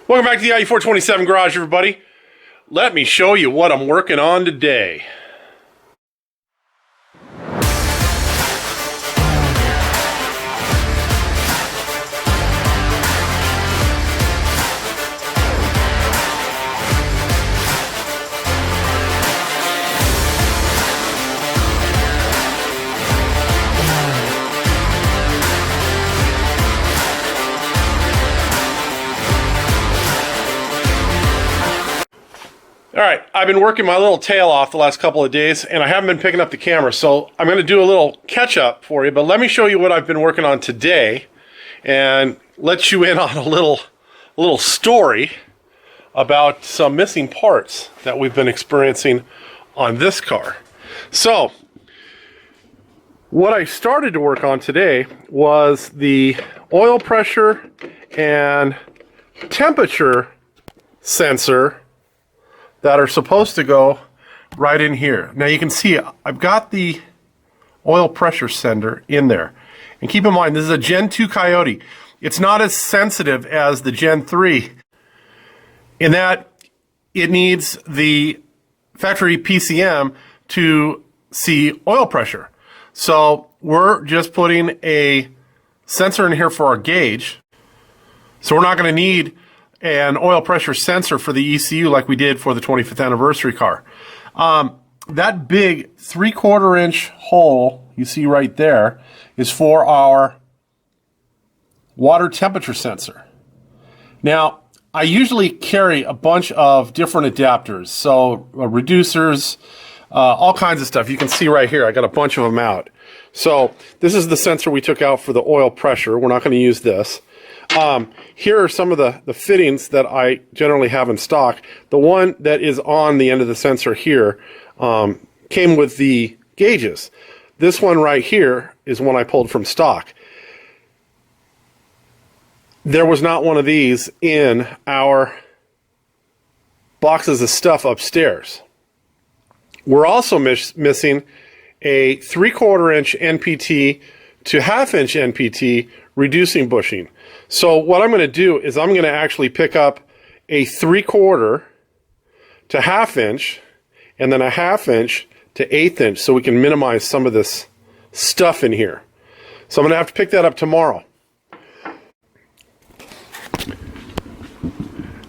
Welcome back to the IE427 Garage, everybody. Let me show you what I'm working on today. All right, I've been working my little tail off the last couple of days, and I haven't been picking up the camera, so I'm going to do a little catch-up for you, but let me show you what I've been working on today and let you in on a little story about some missing parts that we've been experiencing on this car. So, what I started to work on today was the oil pressure and temperature sensor that are supposed to go right in here. Now you can see I've got the oil pressure sender in there. And keep in mind, this is a Gen 2 Coyote. It's not as sensitive as the Gen 3 in that it needs the factory PCM to see oil pressure. So we're just putting a sensor in here for our gauge. So we're not going to need an oil pressure sensor for the ECU like we did for the 25th anniversary car. That big 3/4 inch hole you see right there is for our water temperature sensor. Now, I usually carry a bunch of different adapters, so reducers, all kinds of stuff. You can see right here, I got a bunch of them out. So this is the sensor we took out for the oil pressure. We're not going to use this. Here are some of the fittings that I generally have in stock. The one that is on the end of the sensor here came with the gauges. This one right here is one I pulled from stock. There was not one of these in our boxes of stuff upstairs. We're also missing a 3/4 inch NPT to 1/2 inch NPT reducing bushing. So what I'm going to do is I'm going to actually pick up a 3/4 to 1/2 inch and then a 1/2 inch to 1/8 inch so we can minimize some of this stuff in here. So I'm going to have to pick that up tomorrow.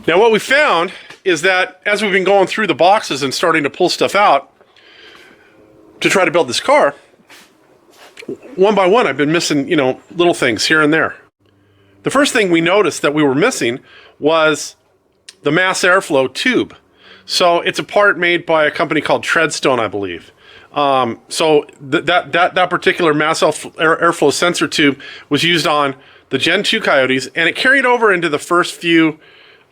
Now what we found is that as we've been going through the boxes and starting to pull stuff out to try to build this car, one by one I've been missing, little things here and there. The first thing we noticed that we were missing was the mass airflow tube. So it's a part made by a company called Treadstone, I believe. So that particular mass airflow sensor tube was used on the Gen 2 Coyotes, and it carried over into the first few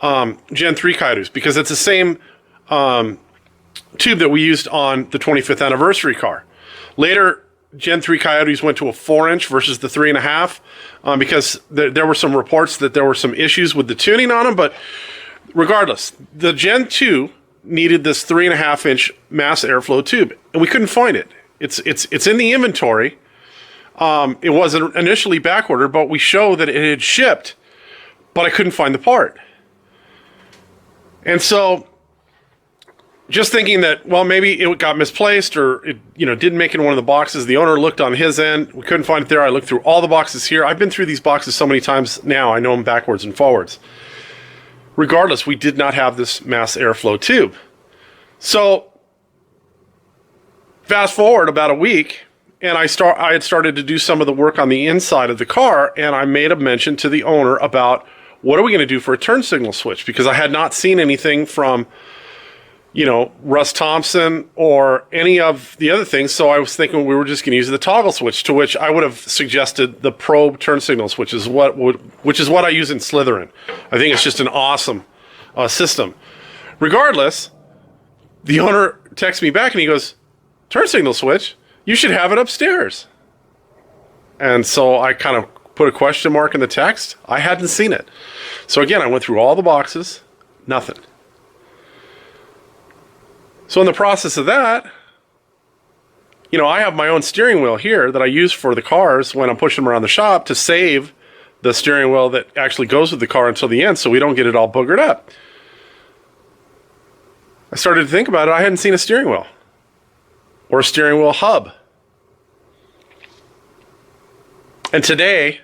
Gen 3 Coyotes because it's the same tube that we used on the 25th anniversary car. Later, Gen 3 Coyotes went to a 4-inch versus the 3.5 because there were some reports that there were some issues with the tuning on them. But regardless, the Gen 2 needed this 3.5 inch mass airflow tube, and we couldn't find it. It's in the inventory. It wasn't initially back ordered, but we show that it had shipped, but I couldn't find the part. And so, just thinking that, well, maybe it got misplaced or it, didn't make it in one of the boxes. The owner looked on his end. We couldn't find it there. I looked through all the boxes here. I've been through these boxes so many times now. I know them backwards and forwards. Regardless, we did not have this mass airflow tube. So, fast forward about a week, and I had started to do some of the work on the inside of the car, and I made a mention to the owner about what are we going to do for a turn signal switch, because I had not seen anything from Russ Thompson or any of the other things. So I was thinking we were just going to use the toggle switch, to which I would have suggested the probe turn signals, which is what I use in Slytherin. I think it's just an awesome system. Regardless, the owner texts me back and he goes, "Turn signal switch? You should have it upstairs." And so I kind of put a question mark in the text. I hadn't seen it. So again, I went through all the boxes, nothing. So in the process of that, I have my own steering wheel here that I use for the cars when I'm pushing them around the shop to save the steering wheel that actually goes with the car until the end so we don't get it all boogered up. I started to think about it. I hadn't seen a steering wheel or a steering wheel hub. And today,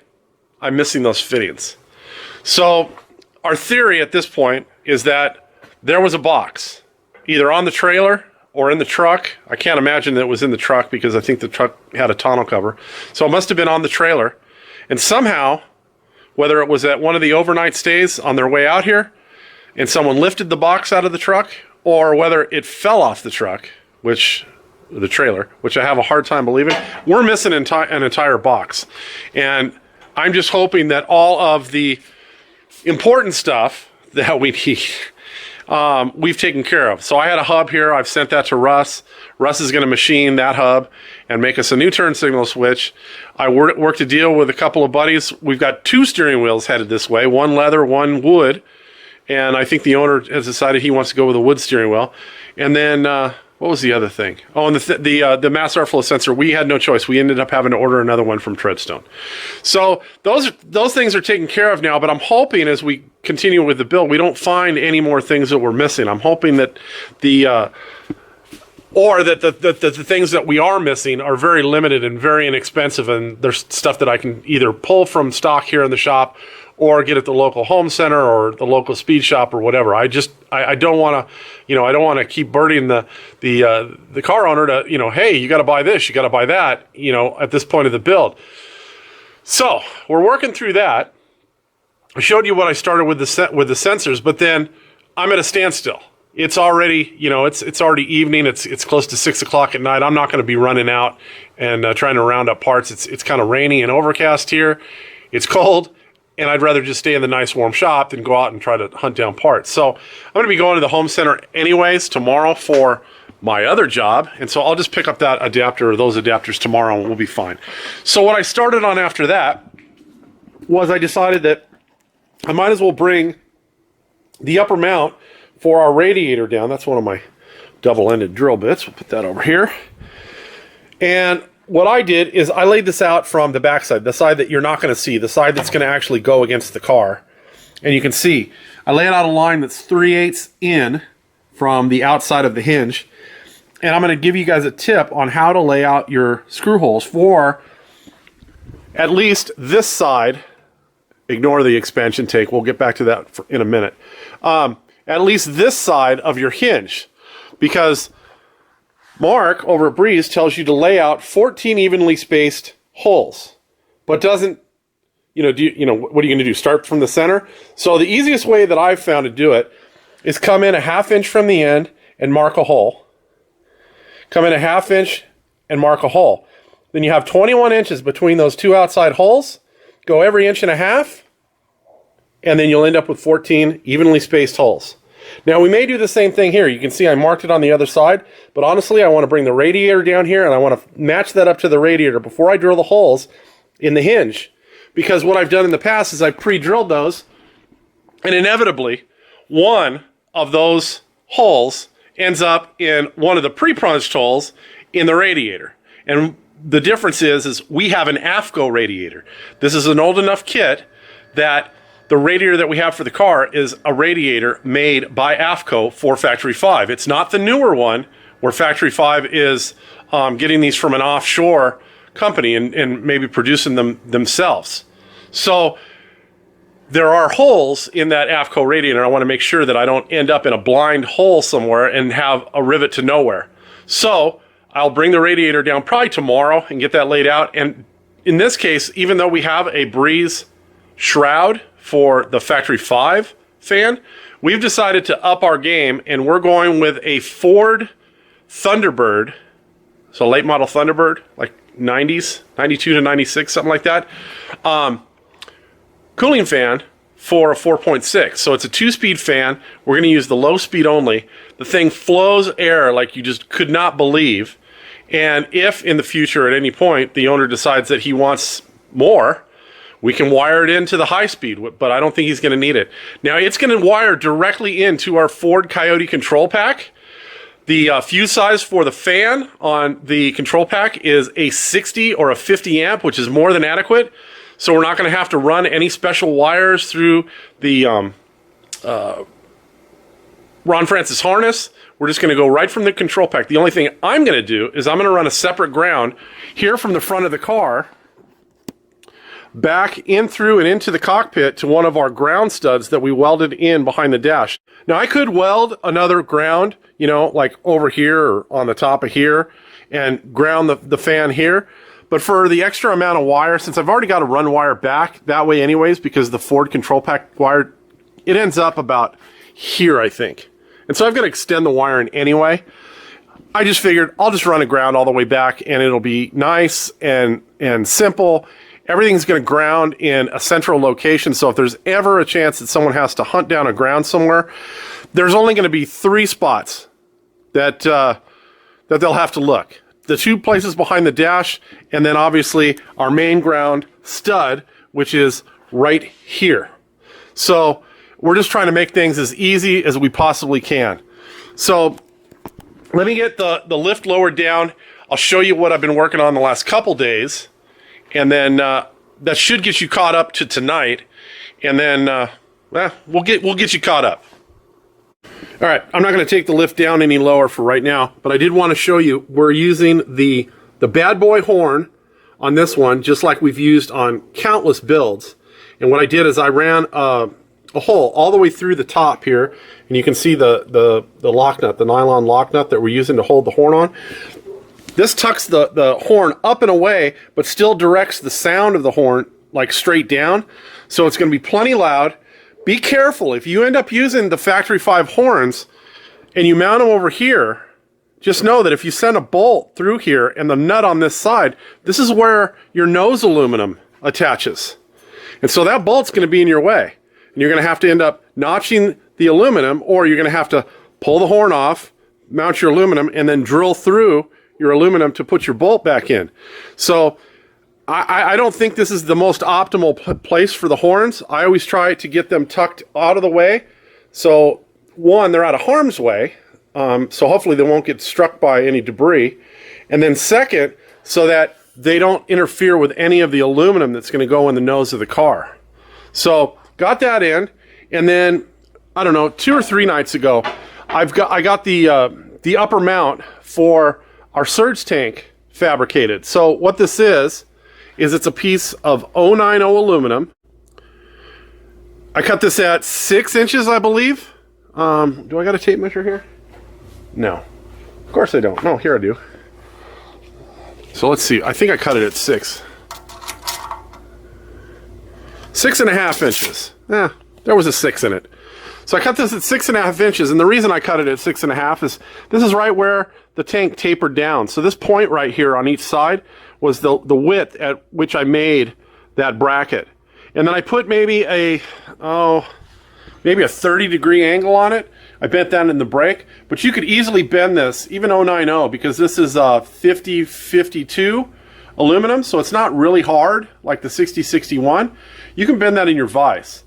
I'm missing those fittings. So our theory at this point is that there was a box, either on the trailer or in the truck. I can't imagine that it was in the truck because I think the truck had a tonneau cover. So it must have been on the trailer. And somehow, whether it was at one of the overnight stays on their way out here and someone lifted the box out of the truck, or whether it fell off the truck, the trailer, which I have a hard time believing, we're missing an entire box. And I'm just hoping that all of the important stuff that we need, we've taken care of. So I had a hub here. I've sent that to Russ. Russ is going to machine that hub and make us a new turn signal switch. I worked a deal with a couple of buddies. We've got 2 steering wheels headed this way, one leather, one wood. And I think the owner has decided he wants to go with a wood steering wheel. And then, what was the other thing? Oh, and the mass airflow sensor, we had no choice. We ended up having to order another one from Treadstone. So those things are taken care of now, but I'm hoping as we continue with the build, we don't find any more things that we're missing. I'm hoping that the things that we are missing are very limited and very inexpensive, and there's stuff that I can either pull from stock here in the shop or get at the local home center or the local speed shop or whatever. I don't want to, I don't want to keep burdening the car owner to, hey, you got to buy this, you got to buy that, at this point of the build. So we're working through that. I showed you what I started with the sensors, but then I'm at a standstill. It's already, it's already evening. It's close to 6 o'clock at night. I'm not going to be running out and trying to round up parts. It's kind of rainy and overcast here. It's cold. And I'd rather just stay in the nice warm shop than go out and try to hunt down parts. So I'm going to be going to the home center anyways tomorrow for my other job. And so I'll just pick up that adapter or those adapters tomorrow and we'll be fine. So what I started on after that was I decided that I might as well bring the upper mount for our radiator down. That's one of my double-ended drill bits. We'll put that over here. And what I did is I laid this out from the backside, the side that you're not going to see, the side that's going to actually go against the car. And you can see, I laid out a line that's 3/8 in from the outside of the hinge. And I'm going to give you guys a tip on how to lay out your screw holes for at least this side. Ignore the expansion tank. We'll get back to that in a minute. At least this side of your hinge. Because Mark over at Breeze tells you to lay out 14 evenly spaced holes, but doesn't, what are you going to do? Start from the center? So the easiest way that I've found to do it is come in a 1/2 inch from the end and mark a hole. Come in a 1/2 inch and mark a hole. Then you have 21 inches between those 2 outside holes. Go every 1.5 inches, and then you'll end up with 14 evenly spaced holes. Now we may do the same thing here. You can see I marked it on the other side, but honestly I want to bring the radiator down here and I want to match that up to the radiator before I drill the holes in the hinge. Because what I've done in the past is I've pre-drilled those, and inevitably one of those holes ends up in one of the pre-punched holes in the radiator. And the difference is we have an AFCO radiator. This is an old enough kit that the radiator that we have for the car is a radiator made by AFCO for Factory 5. It's not the newer one where Factory 5 is getting these from an offshore company and maybe producing them themselves. So there are holes in that AFCO radiator. I want to make sure that I don't end up in a blind hole somewhere and have a rivet to nowhere. So I'll bring the radiator down probably tomorrow and get that laid out. And in this case, even though we have a Breeze shroud for the Factory 5 fan, we've decided to up our game and we're going with a Ford Thunderbird, so late model Thunderbird, like 90s, 92 to 96, something like that, cooling fan for a 4.6. So it's a 2-speed fan. We're going to use the low speed only. The thing flows air like you just could not believe. And if in the future at any point the owner decides that he wants more, we can wire it into the high speed, but I don't think he's going to need it. Now it's going to wire directly into our Ford Coyote control pack. The fuse size for the fan on the control pack is a 60 or a 50 amp, which is more than adequate. So we're not going to have to run any special wires through the Ron Francis harness. We're just going to go right from the control pack. The only thing I'm going to do is I'm going to run a separate ground here from the front of the car, back in through and into the cockpit to one of our ground studs that we welded in behind the dash. Now I could weld another ground, you know, like over here or on the top of here, and ground the fan here. But for the extra amount of wire, since I've already got to run wire back that way anyways, because the Ford control pack wire, it ends up about here, I think. And so I've got to extend the wiring anyway. I just figured I'll just run a ground all the way back, and it'll be nice and simple. Everything's going to ground in a central location, so if there's ever a chance that someone has to hunt down a ground somewhere, there's only going to be 3 spots that they'll have to look. The 2 places behind the dash, and then obviously our main ground stud, which is right here. So we're just trying to make things as easy as we possibly can. So let me get the lift lowered down. I'll show you what I've been working on the last couple days. And then that should get you caught up to tonight, and then we'll get you caught up. All right, I'm not going to take the lift down any lower for right now, but I did want to show you we're using the bad boy horn on this one, just like we've used on countless builds. And what I did is I ran a hole all the way through the top here, and you can see the lock nut, the nylon lock nut that we're using to hold the horn on. This tucks the horn up and away, but still directs the sound of the horn like straight down. So it's going to be plenty loud. Be careful. If you end up using the Factory 5 horns and you mount them over here, just know that if you send a bolt through here and the nut on this side, this is where your nose aluminum attaches. And so that bolt's going to be in your way. And you're going to have to end up notching the aluminum, or you're going to have to pull the horn off, mount your aluminum, and then drill through your aluminum to put your bolt back in. So I don't think this is the most optimal place for the horns. I always try to get them tucked out of the way. So one, they're out of harm's way. So hopefully they won't get struck by any debris. And then second, so that they don't interfere with any of the aluminum that's going to go in the nose of the car. So got that in. And then, I don't know, 2 or 3 nights ago, I got the upper mount for our surge tank fabricated. So what this is it's a piece of 090 aluminum. I cut this at 6 inches, I believe. Do I got a tape measure here? No. Of course I don't. No, here I do. So let's see. I think I cut it at 6. 6.5 inches. There was a 6 in it. So I cut this at 6.5 inches, and the reason I cut it at 6.5 is this is right where the tank tapered down. So this point right here on each side was the width at which I made that bracket. And then I put maybe a 30-degree angle on it. I bent that in the brake, but you could easily bend this, even 090, because this is 50-52 aluminum, so it's not really hard like the 60-61. You can bend that in your vise.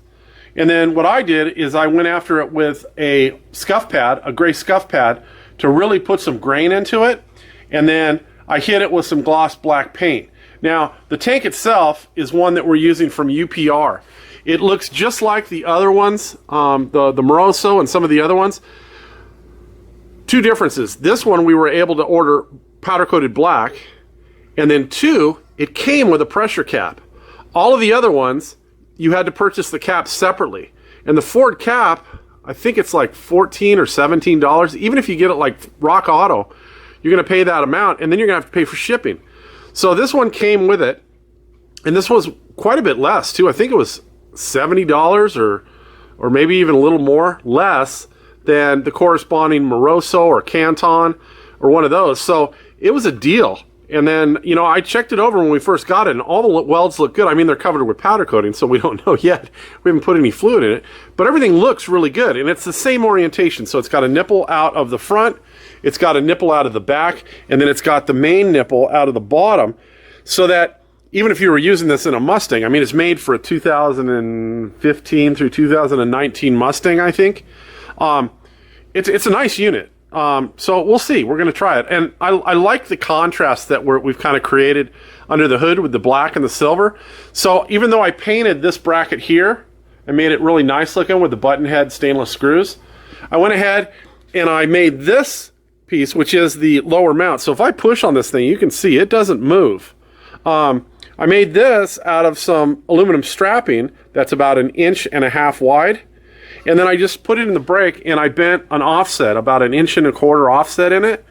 And then what I did is I went after it with a scuff pad, a gray scuff pad, to really put some grain into it. And then I hit it with some gloss black paint. Now, the tank itself is one that we're using from UPR. It looks just like the other ones, the Moroso and some of the other ones. 2 differences. This one we were able to order powder-coated black. And then 2, it came with a pressure cap. All of the other ones, you had to purchase the cap separately. And the Ford cap, I think it's like $14 or $17. Even if you get it like Rock Auto, you're going to pay that amount, and then you're going to have to pay for shipping. So this one came with it, and this was quite a bit less too. I think it was $70 or maybe even a little more less than the corresponding Moroso or Canton or one of those. So it was a deal. And then, you know, I checked it over when we first got it, and all the welds look good. I mean, they're covered with powder coating, so we don't know yet. We haven't put any fluid in it. But everything looks really good, and it's the same orientation. So it's got a nipple out of the front, it's got a nipple out of the back, and then it's got the main nipple out of the bottom, so that even if you were using this in a Mustang, I mean, it's made for a 2015 through 2019 Mustang, I think. It's a nice unit. So we'll see. We're going to try it. And I like the contrast that we've kind of created under the hood with the black and the silver. So even though I painted this bracket here and made it really nice looking with the button head stainless screws, I went ahead and I made this piece, which is the lower mount. So if I push on this thing, you can see it doesn't move. I made this out of some aluminum strapping that's about 1.5 inches wide. And then I just put it in the brake and I bent an offset, about 1.25 inches offset in it.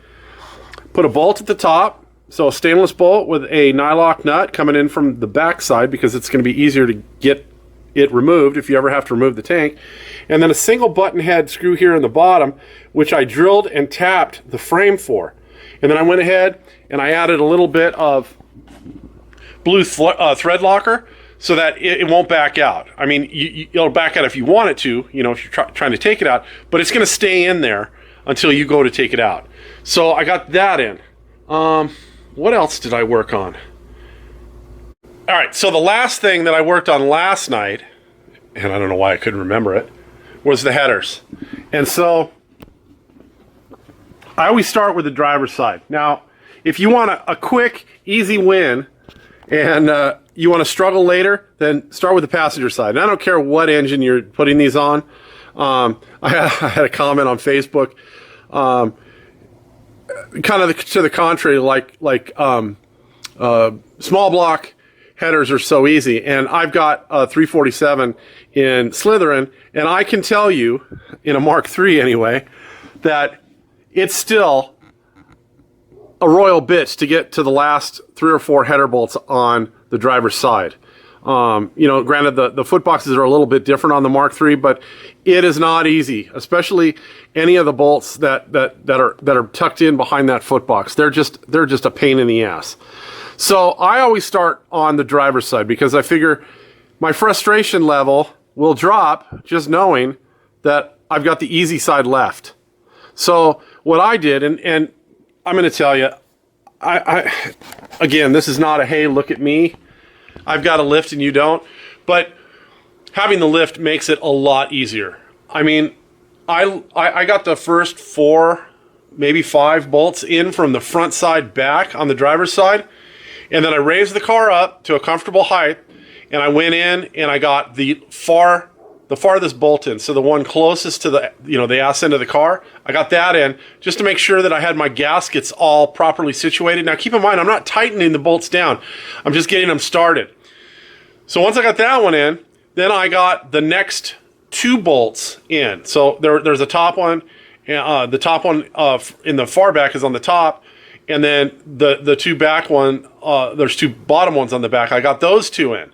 Put a bolt at the top, so a stainless bolt with a nylock nut coming in from the back side because it's going to be easier to get it removed if you ever have to remove the tank. And then a single button head screw here in the bottom, which I drilled and tapped the frame for. And then I went ahead and I added a little bit of blue thread locker so that it won't back out. I mean, it'll back out if you want it to, you know, if you're trying to take it out, but it's going to stay in there until you go to take it out. So I got that in. What else did I work on? All right, so the last thing that I worked on last night, and I don't know why I couldn't remember it, was the headers. And so I always start with the driver's side. Now, if you want a quick, easy win, and you want to struggle later, then start with the passenger side. And I don't care what engine you're putting these on. I had a comment on Facebook, kind of to the contrary, like small block headers are so easy. And I've got a 347 in Slytherin, and I can tell you, in a Mark III anyway, that it's still a royal bitch to get to the last 3 or 4 header bolts on the driver's side. You know, granted the foot boxes are a little bit different on the Mark III, but it is not easy, especially any of the bolts that are tucked in behind that foot box. They're just a pain in the ass. So I always start on the driver's side because I figure my frustration level will drop just knowing that I've got the easy side left. So what I did, and I'm going to tell you, again, this is not a, hey, look at me, I've got a lift and you don't, but having the lift makes it a lot easier. I mean, I got the first 4, maybe 5 bolts in from the front side back on the driver's side, and then I raised the car up to a comfortable height, and I went in and I got the farthest bolt in, so the one closest to the, you know, the ass end of the car, I got that in just to make sure that I had my gaskets all properly situated. Now keep in mind, I'm not tightening the bolts down, I'm just getting them started. So once I got that one in, then I got the next 2 bolts in. So there's a top one, the top one in the far back is on the top, and then the 2 back one, there's 2 bottom ones on the back. I got those 2 in.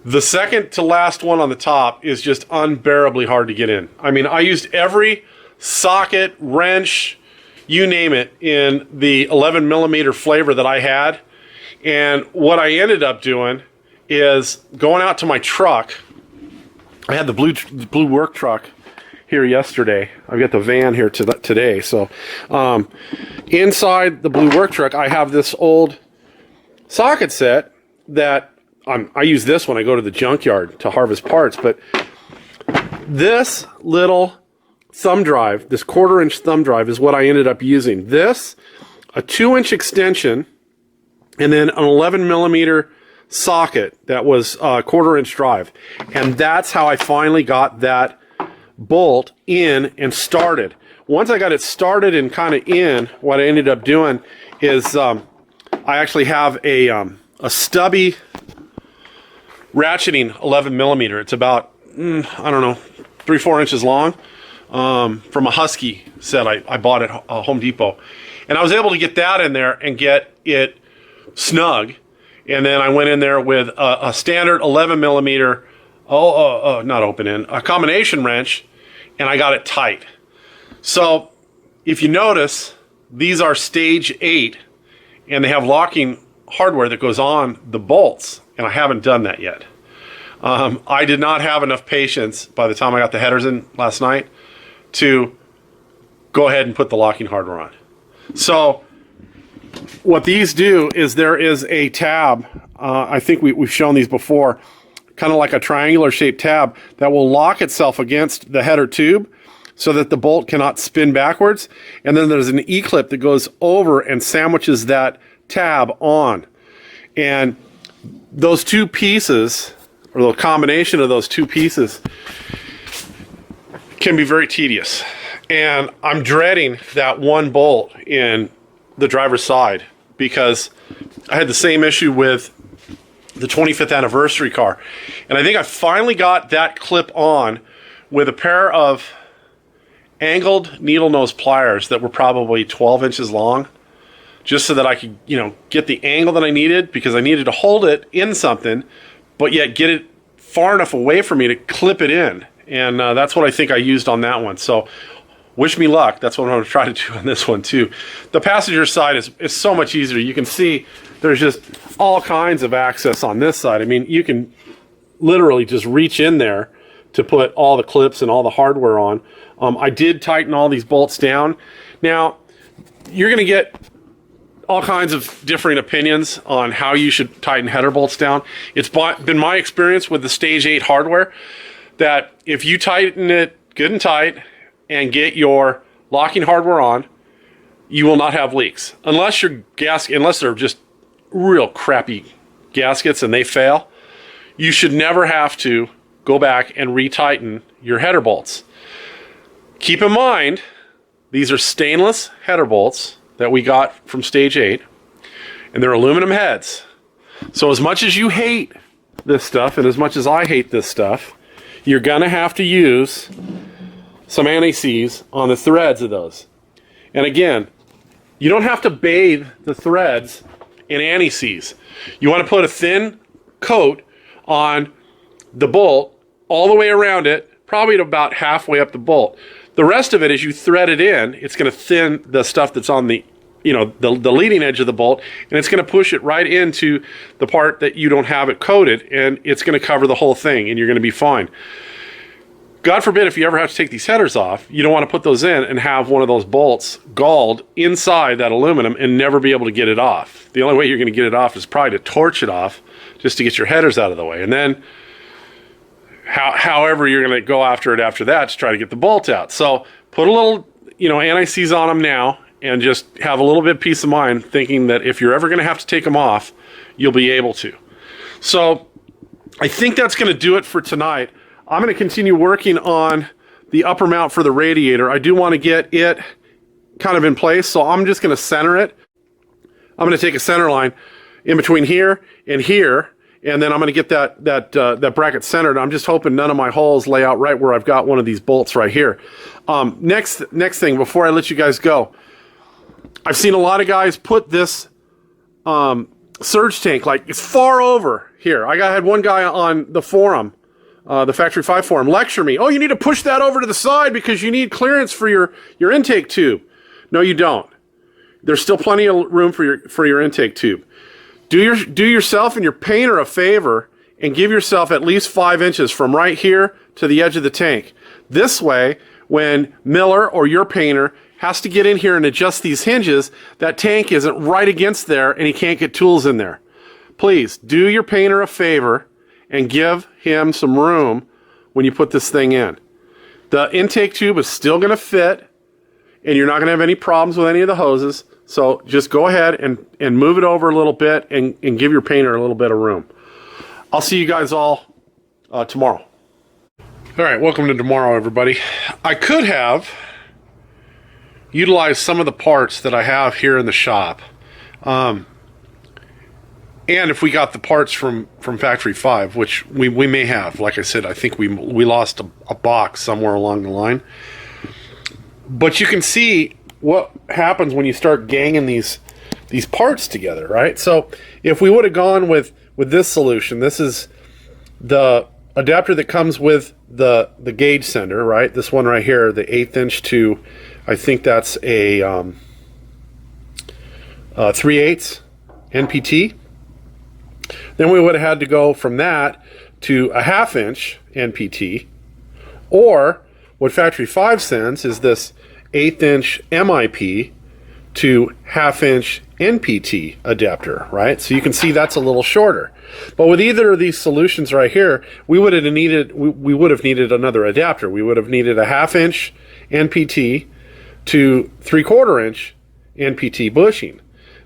The second to last one on the top is just unbearably hard to get in. I mean, I used every socket, wrench, you name it, in the 11 millimeter flavor that I had. And what I ended up doing is going out to my truck. I had the blue work truck here yesterday. I've got the van here today. So inside the blue work truck, I have this old socket set that I use this when I go to the junkyard to harvest parts, but this little thumb drive, this 1/4 inch thumb drive, is what I ended up using. This, a 2-inch extension, and then an 11 millimeter socket that was a 1/4 inch drive. And that's how I finally got that bolt in and started. Once I got it started and kind of in, what I ended up doing is I actually have a stubby ratcheting 11 millimeter. It's about, I don't know, 3-4 inches long, from a Husky set I bought at Home Depot. And I was able to get that in there and get it snug. And then I went in there with a standard 11 millimeter, not open end, a combination wrench, and I got it tight. So if you notice, these are stage 8, and they have locking hardware that goes on the bolts, and I haven't done that yet. I did not have enough patience by the time I got the headers in last night to go ahead and put the locking hardware on. So what these do is there is a tab, I think we've shown these before, kind of like a triangular shaped tab that will lock itself against the header tube so that the bolt cannot spin backwards. And then there's an E-clip that goes over and sandwiches that tab on. And those two pieces, or the combination of those two pieces, can be very tedious. And I'm dreading that one bolt in the driver's side, because I had the same issue with the 25th anniversary car. And I think I finally got that clip on with a pair of angled needle nose pliers that were probably 12 inches long, just so that I could, you know, get the angle that I needed, because I needed to hold it in something, but yet get it far enough away from me to clip it in. And that's what I think I used on that one. So wish me luck. That's what I'm going to try to do on this one too. The passenger side is so much easier. You can see there's just all kinds of access on this side. I mean, you can literally just reach in there to put all the clips and all the hardware on. I did tighten all these bolts down. Now, you're going to get all kinds of different opinions on how you should tighten header bolts down. It's been my experience with the Stage 8 hardware that if you tighten it good and tight and get your locking hardware on, you will not have leaks. Unless they're just real crappy gaskets and they fail, you should never have to go back and retighten your header bolts. Keep in mind, these are stainless header bolts that we got from Stage 8, and they're aluminum heads. So as much as you hate this stuff, and as much as I hate this stuff, you're gonna have to use some anti-seize on the threads of those. And again, you don't have to bathe the threads in anti-seize. You want to put a thin coat on the bolt all the way around it, probably at about halfway up the bolt. The rest of it, as you thread it in, it's going to thin the stuff that's on the, you know, the leading edge of the bolt, and it's going to push it right into the part that you don't have it coated, and it's going to cover the whole thing, and you're going to be fine. God forbid if you ever have to take these headers off, you don't want to put those in and have one of those bolts galled inside that aluminum and never be able to get it off. The only way you're going to get it off is probably to torch it off just to get your headers out of the way. And then however you're going to go after it after that to try to get the bolt out. So put a little, you know, anti-seize on them now and just have a little bit of peace of mind thinking that if you're ever going to have to take them off, you'll be able to. So I think that's going to do it for tonight. I'm going to continue working on the upper mount for the radiator. I do want to get it kind of in place, so I'm just going to center it. I'm going to take a center line in between here, and then I'm going to get that bracket centered. I'm just hoping none of my holes lay out right where I've got one of these bolts right here. Next thing, before I let you guys go, I've seen a lot of guys put this surge tank, like it's far over here. I had one guy on the forum, the Factory 5 forum, lecture me. Oh, you need to push that over to the side because you need clearance for your intake tube. No, you don't. There's still plenty of room for your intake tube. Do yourself and your painter a favor and give yourself at least 5 inches from right here to the edge of the tank. This way, when Miller or your painter has to get in here and adjust these hinges, that tank isn't right against there and he can't get tools in there. Please, do your painter a favor and give him some room when you put this thing in. The intake tube is still going to fit, and you're not going to have any problems with any of the hoses. So just go ahead and move it over a little bit and give your painter a little bit of room. I'll see you guys all tomorrow. All right, welcome to tomorrow, everybody. I could have utilized some of the parts that I have here in the shop. And if we got the parts from Factory 5, which we may have. Like I said, I think we lost a box somewhere along the line. But you can see what happens when you start ganging these parts together, right? So if we would have gone with this solution, this is the adapter that comes with the gauge sender, right? This one right here, the 1/8 inch to, I think that's a 3/8 NPT. Then we would have had to go from that to a 1/2 inch NPT, or what Factory 5 sends is this 1/8 inch MIP to 1/2 inch NPT adapter, right? So you can see that's a little shorter. But with either of these solutions right here, we would have needed another adapter. We would have needed a 1/2 inch NPT to 3/4 inch NPT bushing.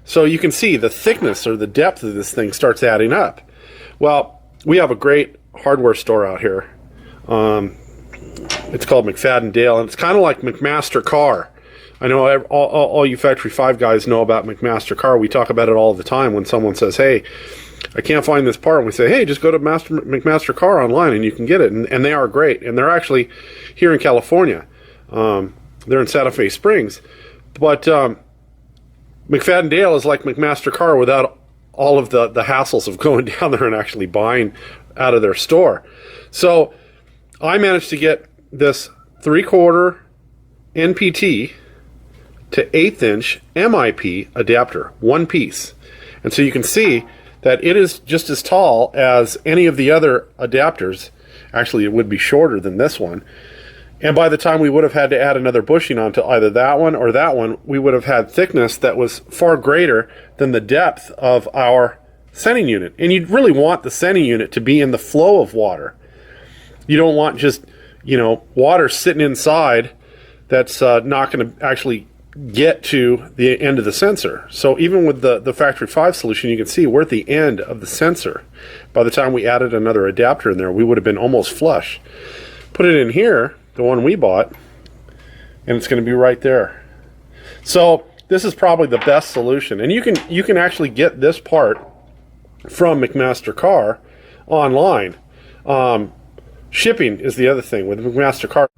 So you can see the thickness or the depth of this thing starts adding up. Well, we have a great hardware store out here. It's called McFadden Dale, and it's kind of like McMaster-Carr. I know all you Factory 5 guys know about McMaster-Carr. We talk about it all the time when someone says, hey, I can't find this part. And we say, hey, just go to McMaster-Carr online and you can get it. And they are great. And they're actually here in California. They're in Santa Fe Springs. But McFadden Dale is like McMaster-Carr without all of the hassles of going down there and actually buying out of their store. So I managed to get this 3/4 NPT to 1/8 inch MIP adapter, one piece. And so you can see that it is just as tall as any of the other adapters. Actually, it would be shorter than this one. And by the time we would have had to add another bushing onto either that one or that one, we would have had thickness that was far greater than the depth of our sending unit. And you'd really want the sending unit to be in the flow of water. You don't want just, water sitting inside that's not going to actually get to the end of the sensor. So even with the Factory 5 solution, you can see we're at the end of the sensor. By the time we added another adapter in there, we would have been almost flush. Put it in here, the one we bought, and it's going to be right there. So this is probably the best solution. And you can actually get this part from McMaster-Carr online. Shipping is the other thing with McMaster-Carr.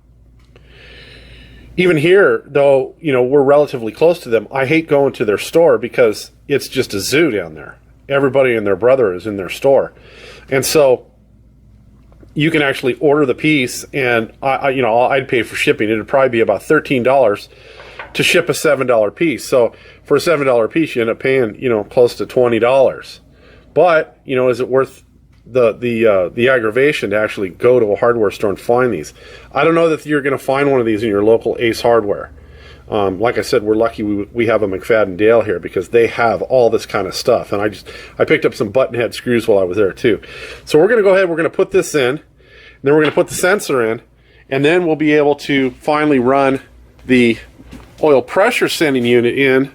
Even here, though, we're relatively close to them, I hate going to their store because it's just a zoo down there. Everybody and their brother is in their store. And so you can actually order the piece, and I'd pay for shipping. It'd probably be about $13 to ship a $7 piece. So for a $7 piece, you end up paying, close to $20. But, is it worth the aggravation to actually go to a hardware store and find these? I don't know that you're going to find one of these in your local Ace Hardware. Like I said, we're lucky we have a McFadden Dale here because they have all this kind of stuff. And I picked up some button head screws while I was there too. So we're going to go ahead, we're going to put this in, and then we're going to put the sensor in, and then we'll be able to finally run the oil pressure sending unit in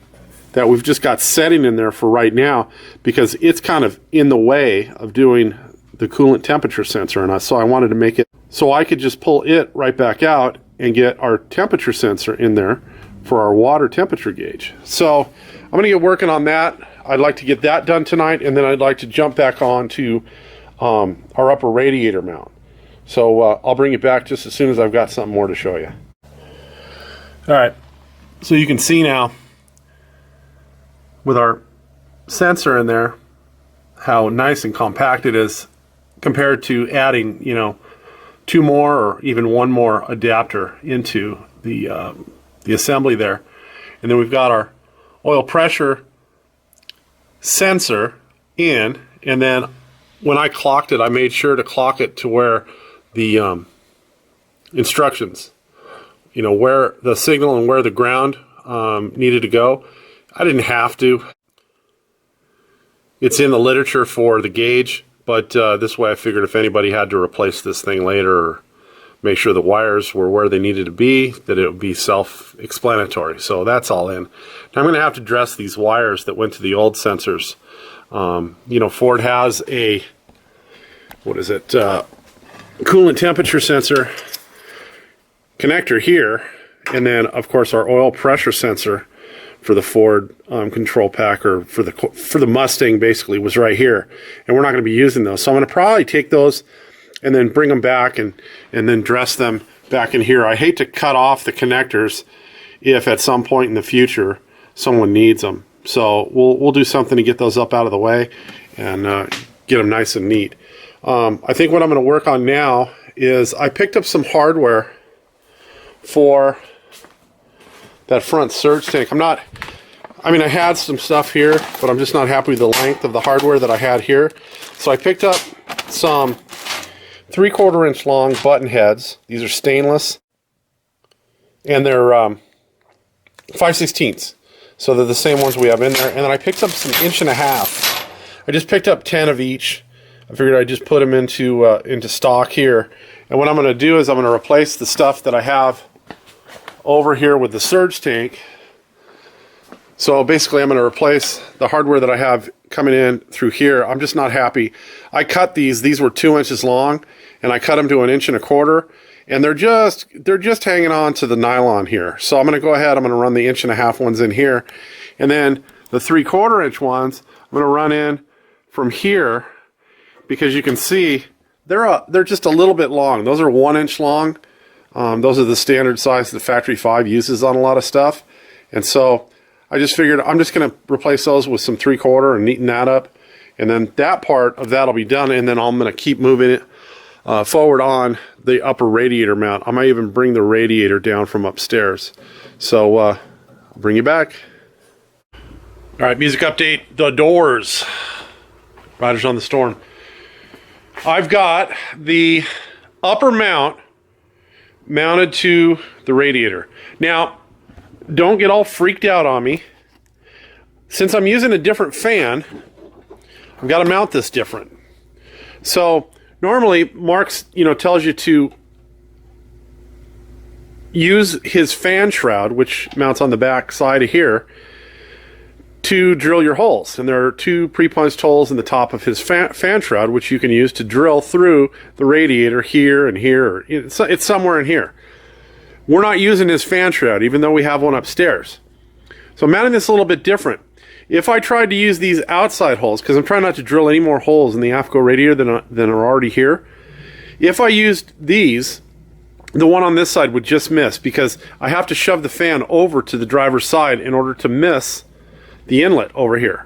that we've just got setting in there for right now, because it's kind of in the way of doing the coolant temperature sensor. And so I wanted to make it so I could just pull it right back out and get our temperature sensor in there for our water temperature gauge. So I'm going to get working on that. I'd like to get that done tonight, and then I'd like to jump back on to our upper radiator mount. So I'll bring it back just as soon as I've got something more to show you. All right, so you can see now with our sensor in there how nice and compact it is compared to adding, two more or even one more adapter into the assembly there. And then we've got our oil pressure sensor in, and then when I clocked it, I made sure to clock it to where the instructions, where the signal and where the ground needed to go. I didn't have to. It's in the literature for the gauge, but this way I figured if anybody had to replace this thing later or make sure the wires were where they needed to be, that it would be self-explanatory. So that's all in. Now I'm going to have to dress these wires that went to the old sensors. Ford has a, coolant temperature sensor connector here, and then of course our oil pressure sensor for the Ford control pack, or for the Mustang basically, was right here, and we're not going to be using those. So I'm going to probably take those and then bring them back and then dress them back in here. I hate to cut off the connectors if at some point in the future someone needs them. So we'll do something to get those up out of the way and get them nice and neat. I think what I'm going to work on now is I picked up some hardware for that front surge tank. I had some stuff here, but I'm just not happy with the length of the hardware that I had here. So I picked up some 3/4 inch long button heads. These are stainless, and they're 5/16. So they're the same ones we have in there. And then I picked up some 1.5 inch. I just picked up 10 of each. I figured I'd just put them into stock here. And what I'm going to do is I'm going to replace the stuff that I have over here with the surge tank. So basically I'm going to replace the hardware that I have coming in through here. I'm just not happy. I cut these were 2 inches long, and I cut them to 1.25 inches, and they're just hanging on to the nylon here. So I'm going to go ahead, I'm going to run the 1.5 inch ones in here, and then the 3/4 inch ones I'm going to run in from here, because you can see they're just a little bit long. Those are 1 inch long. Those are the standard size that Factory 5 uses on a lot of stuff, and so I just figured I'm just going to replace those with some 3/4 and neaten that up, and then that part of that will be done, and then I'm going to keep moving it forward on the upper radiator mount. I might even bring the radiator down from upstairs. So I'll bring you back. All right, music update. The doors. Riders on the Storm. I've got the upper mount mounted to the radiator. Now, don't get all freaked out on me. Since I'm using a different fan, I've got to mount this different. So normally Mark's, tells you to use his fan shroud, which mounts on the back side of here, to drill your holes. And there are 2 pre-punched holes in the top of his fan shroud, which you can use to drill through the radiator here and here. It's somewhere in here. We're not using his fan shroud, even though we have one upstairs. So I'm mounting this a little bit different. If I tried to use these outside holes, because I'm trying not to drill any more holes in the AFCO radiator than are already here, if I used these, the one on this side would just miss, because I have to shove the fan over to the driver's side in order to miss the inlet over here.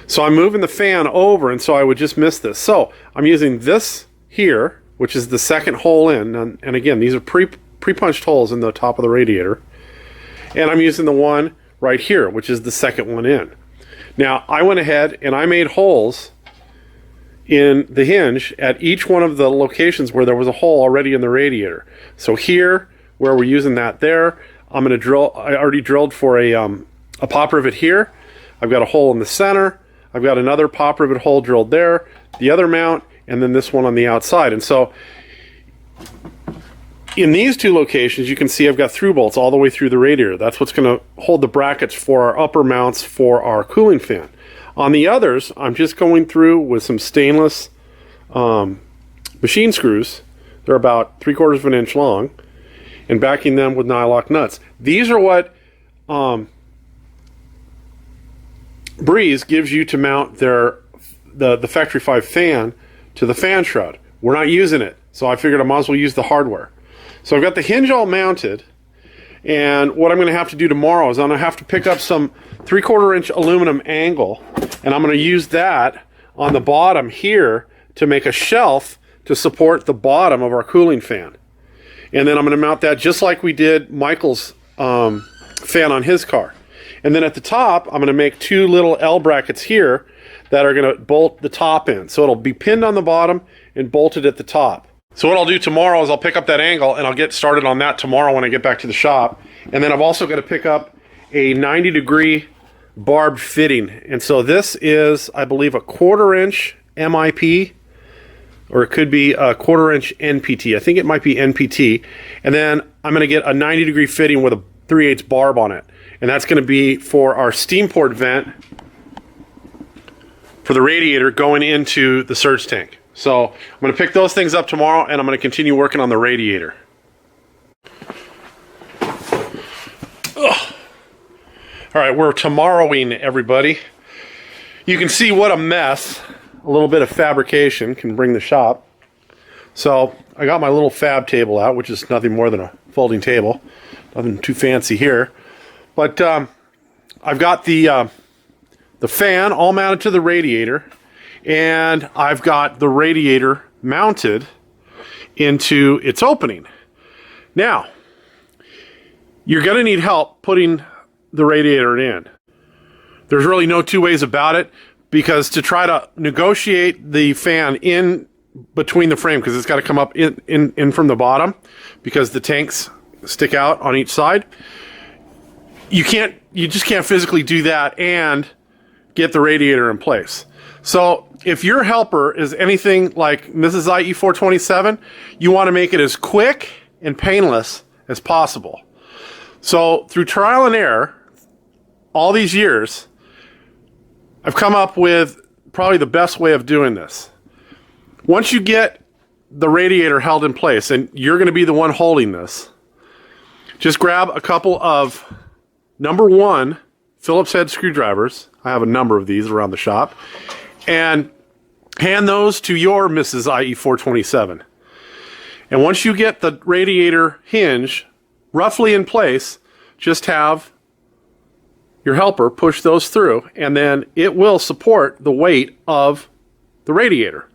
So I'm moving the fan over, and so I would just miss this. So I'm using this here, which is the second hole in, and again, these are pre-punched holes in the top of the radiator, and I'm using the one right here, which is the second one in. Now I went ahead and I made holes in the hinge at each one of the locations where there was a hole already in the radiator. So here, where we're using that there, I'm going to drill. I already drilled for a pop rivet here. I've got a hole in the center. I've got another pop rivet hole drilled there, the other mount, and then this one on the outside. And so in these 2 locations, you can see I've got through bolts all the way through the radiator. That's what's going to hold the brackets for our upper mounts for our cooling fan. On the others, I'm just going through with some stainless machine screws. They're about 3/4 inch long, and backing them with nylock nuts. These are what Breeze gives you to mount the Factory 5 fan to the fan shroud. We're not using it, so I figured I might as well use the hardware. So I've got the hinge all mounted, and what I'm going to have to do tomorrow is I'm going to have to pick up some 3/4 inch aluminum angle, and I'm going to use that on the bottom here to make a shelf to support the bottom of our cooling fan. And then I'm going to mount that just like we did Michael's fan on his car. And then at the top, I'm going to make 2 little L brackets here that are going to bolt the top in. So it'll be pinned on the bottom and bolted at the top. So what I'll do tomorrow is I'll pick up that angle, and I'll get started on that tomorrow when I get back to the shop. And then I've also got to pick up a 90-degree barbed fitting. And so this is, I believe, a 1/4 inch MIP, or it could be a 1/4 inch NPT. I think it might be NPT. And then I'm going to get a 90-degree fitting with a 3/8 barb on it. And that's going to be for our steam port vent for the radiator going into the surge tank. So I'm going to pick those things up tomorrow, and I'm going to continue working on the radiator. Ugh. All right, we're tomorrowing, everybody. You can see what a mess a little bit of fabrication can bring the shop. So I got my little fab table out, which is nothing more than a folding table. Nothing too fancy here. But I've got the fan all mounted to the radiator, and I've got the radiator mounted into its opening. Now, you're going to need help putting the radiator in. There's really no 2 ways about it, because to try to negotiate the fan in between the frame, because it's got to come up in from the bottom, because the tanks stick out on each side, you just can't physically do that and get the radiator in place. So if your helper is anything like Mrs. IE427, you want to make it as quick and painless as possible. So through trial and error, all these years, I've come up with probably the best way of doing this. Once you get the radiator held in place, and you're going to be the one holding this, just grab a couple of number 1 Phillips head screwdrivers. I have a number of these around the shop. And hand those to your Mrs. IE427. And once you get the radiator hinge roughly in place, just have your helper push those through, and then it will support the weight of the radiator.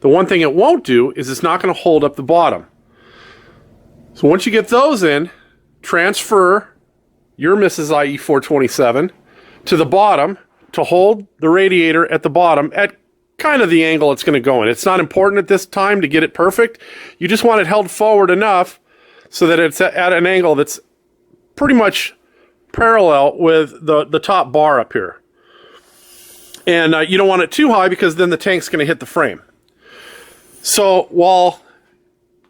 The one thing it won't do is it's not going to hold up the bottom. So once you get those in, transfer your Mrs. IE427 to the bottom to hold the radiator at the bottom at kind of the angle it's going to go in. It's not important at this time to get it perfect. You just want it held forward enough so that it's at an angle that's pretty much parallel with the top bar up here. And you don't want it too high because then the tank's going to hit the frame. So while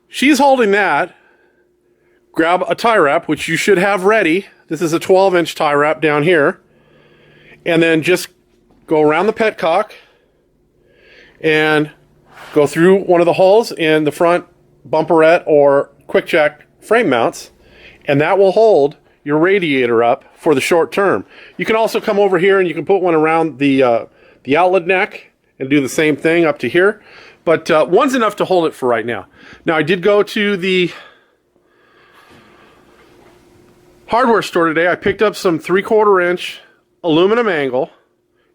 she's holding that, grab a tie wrap, which you should have ready. This is a 12-inch tie wrap down here. And then just go around the petcock and go through one of the holes in the front bumperette or quick jack frame mounts, and that will hold your radiator up for the short term. You can also come over here and you can put one around the outlet neck and do the same thing up to here. But one's enough to hold it for right now. Now, I did go to the hardware store today. I picked up some 3/4 inch aluminum angle,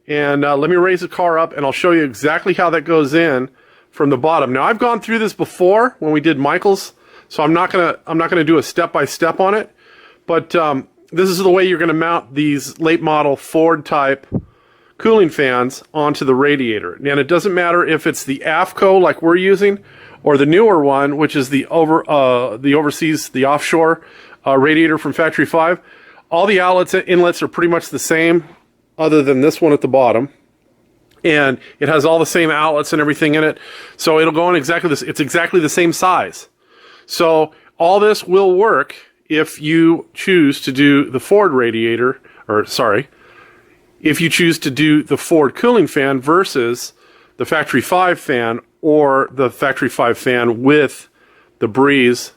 and let me raise the car up and I'll show you exactly how that goes in from the bottom. Now, I've gone through this before when we did Michael's, so I'm not gonna do a step-by-step on it, but this is the way you're gonna mount these late model Ford type cooling fans onto the radiator. And it doesn't matter if it's the AFCO like we're using or the newer one, which is the overseas, the offshore radiator from Factory 5. All the outlets and inlets are pretty much the same other than this one at the bottom. And it has all the same outlets and everything in it. So it'll go in exactly this. It's exactly the same size. So all this will work if you choose to do the Ford radiator, or sorry, if you choose to do the Ford cooling fan versus the Factory 5 fan or the Factory 5 fan with the Breeze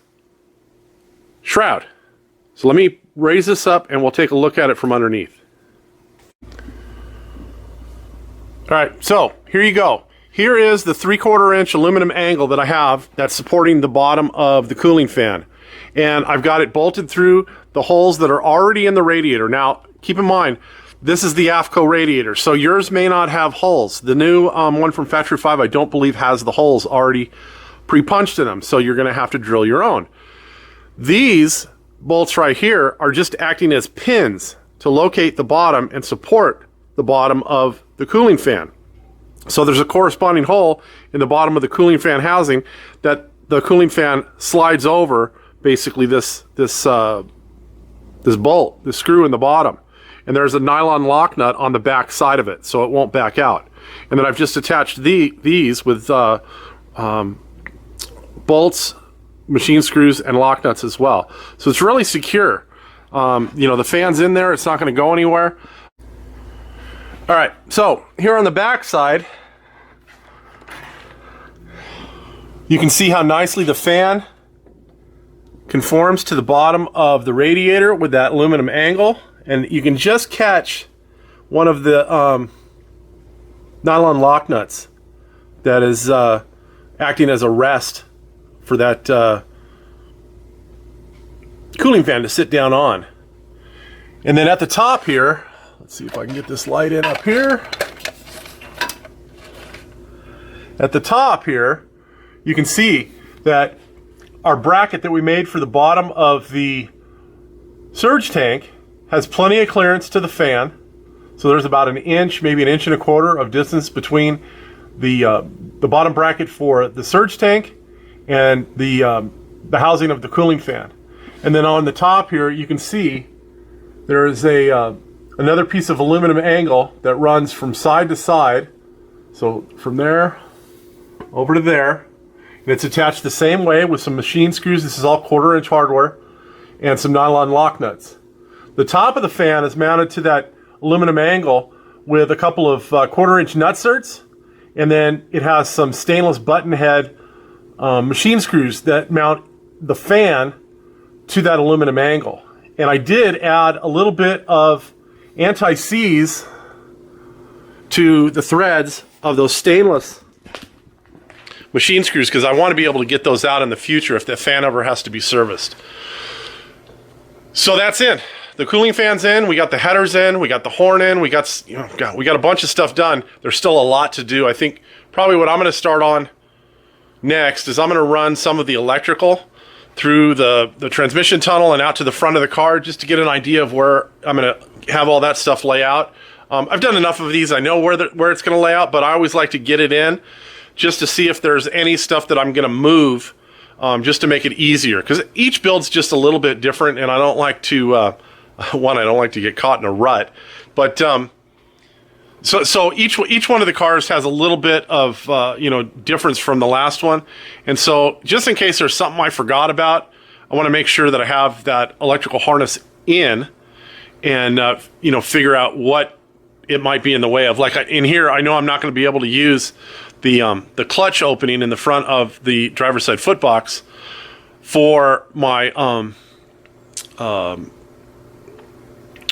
shroud. So let me raise this up and we'll take a look at it from underneath. Alright, so here you go. Here is the 3/4 inch aluminum angle that I have that's supporting the bottom of the cooling fan. And I've got it bolted through the holes that are already in the radiator. Now, keep in mind, this is the AFCO radiator, so yours may not have holes. The new one from Factory 5, I don't believe, has the holes already pre-punched in them, so you're going to have to drill your own. These bolts right here are just acting as pins to locate the bottom and support the bottom of the cooling fan. So there's a corresponding hole in the bottom of the cooling fan housing that the cooling fan slides over, basically this bolt, this screw in the bottom. And there's a nylon lock nut on the back side of it, so it won't back out. And then I've just attached these with bolts, machine screws, and lock nuts as well. So it's really secure. You know, the fan's in there, it's not going to go anywhere. All right, so here on the back side, you can see how nicely the fan conforms to the bottom of the radiator with that aluminum angle. And you can just catch one of the nylon lock nuts that is acting as a rest for that cooling fan to sit down on. And then at the top here, let's see if I can get this light in up here. At the top here, you can see that our bracket that we made for the bottom of the surge tank has plenty of clearance to the fan. So there's about an inch, maybe an inch and a quarter of distance between the bottom bracket for the surge tank and the housing of the cooling fan. And then on the top here, you can see there is another piece of aluminum angle that runs from side to side. So from there over to there. And it's attached the same way with some machine screws. This is all 1/4-inch hardware and some nylon lock nuts. The top of the fan is mounted to that aluminum angle with a couple of 1/4-inch nutserts, and then it has some stainless button head machine screws that mount the fan to that aluminum angle. And I did add a little bit of anti-seize to the threads of those stainless machine screws because I want to be able to get those out in the future if the fan ever has to be serviced. So that's in. The cooling fan's in, we got the headers in, we got the horn in, we got a bunch of stuff done. There's still a lot to do. I think probably what I'm going to start on next is I'm going to run some of the electrical through the transmission tunnel and out to the front of the car just to get an idea of where I'm going to have all that stuff lay out. I've done enough of these. I know where it's going to lay out, but I always like to get it in just to see if there's any stuff that I'm going to move just to make it easier. Because each build's just a little bit different, and I don't like to, I don't like to get caught in a rut. But so each one of the cars has a little bit of difference from the last one. And so just in case there's something I forgot about, I want to make sure that I have that electrical harness in and figure out what it might be in the way of. Like in here, I know I'm not going to be able to use the clutch opening in the front of the driver's side footbox for my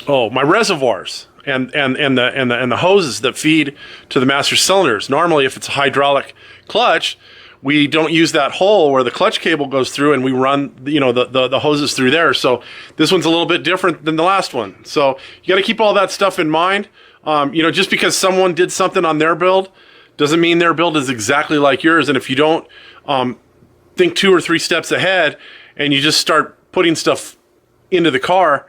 my reservoirs and the hoses that feed to the master cylinders. Normally, if it's a hydraulic clutch, we don't use that hole where the clutch cable goes through, and we run the hoses through there. So this one's a little bit different than the last one. So you got to keep all that stuff in mind. Just because someone did something on their build doesn't mean their build is exactly like yours. And if you don't think 2 or 3 steps ahead and you just start putting stuff into the car,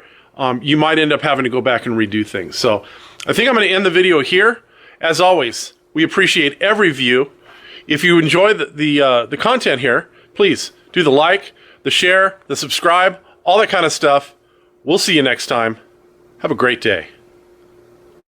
you might end up having to go back and redo things. So I think I'm going to end the video here. As always, we appreciate every view. If you enjoy the content here, please do the like, the share, the subscribe, all that kind of stuff. We'll see you next time. Have a great day.